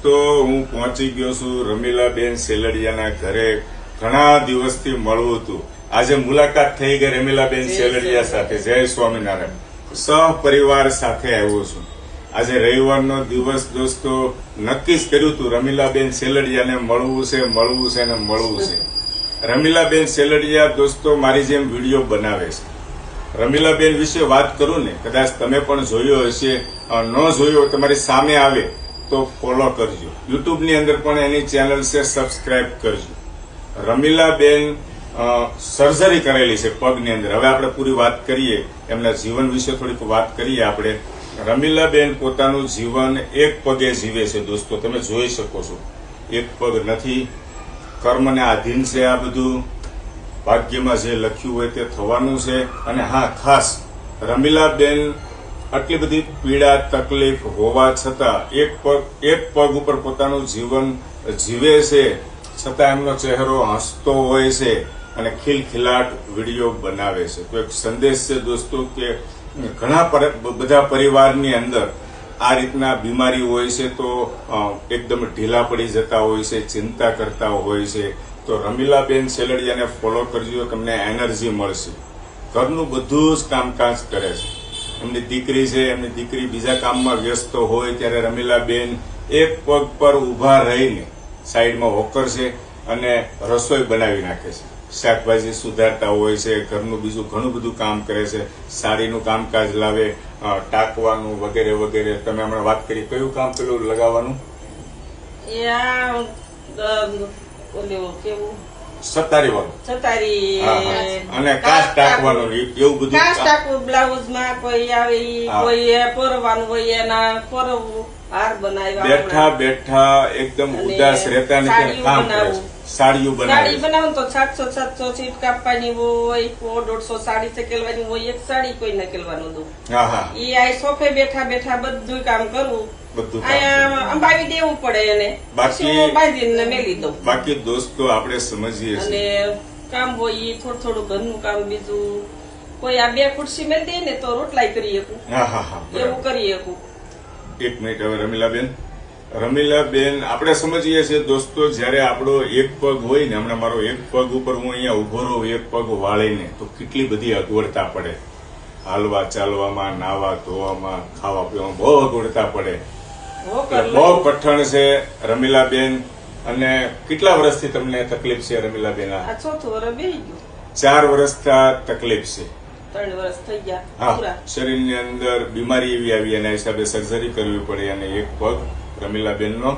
દોસ્તો, હું પહોંચી ગયો છું રમીલાબેન સેલડિયાના ઘરે. ઘણા દિવસથી મળવું હતું. આજે મુલાકાત થઈ ગઈ રમીલાબેન સેલડિયા સાથે. જય સ્વામિનારાયણ. સહપરિવાર સાથે આવ્યો છું. આજે રવિવારનો દિવસ દોસ્તો, નક્કી જ કર્યું હતું રમીલાબેન સેલડિયાને મળવું છે ને મળવું છે. રમીલાબેન સેલડિયા દોસ્તો મારી જેમ વિડીયો બનાવે છે. રમીલાબેન વિશે વાત કરું ને, કદાચ તમે પણ જોયો હશે, ન જોયો તમારી સામે આવે તો ફોલો કરજો. યુટ્યુબની અંદર પણ એની ચેનલ છે, સબસ્ક્રાઇબ કરજો. રમીલાબેન સર્જરી કરેલી છે પગની અંદર. હવે આપણે પૂરી વાત કરીએ, એમના જીવન વિશે થોડીક વાત કરીએ આપણે. રમીલાબેન પોતાનું જીવન એક પગે જીવે છે દોસ્તો, તમે જોઈ શકો છો. એક પગ નથી, કર્મને આધીન છે આ બધું. ભાગ્યમાં જે લખ્યું હોય તે થવાનું છે. અને હા, ખાસ રમીલાબેન આટલી બધી પીડા તકલીફ હોવા છતાં એક પગ ઉપર પોતાનું જીવન જીવે છે, છતાં એમનો ચહેરો હસતો હોય છે અને ખિલખિલાટ વિડીયો બનાવે છે. તો એક સંદેશ છે દોસ્તો કે ઘણા બધા પરિવારની અંદર આ રીતના બીમારી હોય છે તો એકદમ ઢીલા પડી જતા હોય છે, ચિંતા કરતા હોય છે. તો રમીલાબેન સેલડિયાને ફોલો કરજો, તમને એનર્જી મળશે. ઘરનું બધું જ કામકાજ કરે છે. એમની દીકરી છે, એમની દીકરી બીજા કામમાં વ્યસ્ત હોય ત્યારે રમીલાબેન એક પગ પર ઊભા રહીને, સાઈડમાં હોકર છે અને રસોઈ બનાવી નાખે છે. શાકભાજી સુધારતા હોય છે, ઘરનું બીજું ઘણું બધું કામ કરે છે. સાડીનું કામકાજ લાવે, ટાંકવાનું વગેરે વગેરે. તમે હમણાં વાત કરી, કયું કામ પેલું લગાવવાનું? સતારી વાળું અને કાચ ટાંકવાનું, એવું બધું. કાચ ટાંકવું બ્લાઉઝ માં કોઈ આવે, કોઈ પરવાનું હોય એના પરવું, હાર બનાવ્યા. બેઠા બેઠા એકદમ ઉદાસ રહેતા નથી, કામ કરે છે. સાડીઓ બનાવું તો 700 સીટ કાપવાની હોય, 150 સાડી ચકેલવાની હોય. એક સાડી કોઈ નકેલવાનું દઉં. ઈ આ સોફે બેઠા બેઠા બધું કામ કરવું. અંબાવી દેવું પડે એને, પછી બાંધીને મેલી દઉં. બાકી દોસ્તો આપણે સમજીએ છીએ, અને કામ હોય થોડું થોડું ઘરનું કામ. બીજું કોઈ આ 2 ખુરશી મેળ દે ને તો રોટલાય કરી શકું, એવું કરી શકું. એક મિનિટ. હવે રમીલાબેન આપણે સમજીએ છીએ દોસ્તો, જયારે આપણો એક પગ હોય ને, હમણાં મારો એક પગ ઉપર હું અહીંયા ઉભો રહું, એક પગ વાળીને, તો કેટલી બધી અગવડતા પડે. હાલવા ચાલવામાં, નાવા ધોવામાં, ખાવા પીવામાં બહુ અગવડતા પડે. બહુ કઠણ છે રમીલાબેન. અને કેટલા વર્ષથી તમને તકલીફ છે રમીલાબેન? 4 વર્ષથી તકલીફ છે. 3 વર્ષ થઈ ગયા. શરીરની અંદર બીમારી એવી આવી, એના હિસાબે સર્જરી કરવી પડી અને એક પગ રમીલાબેન નો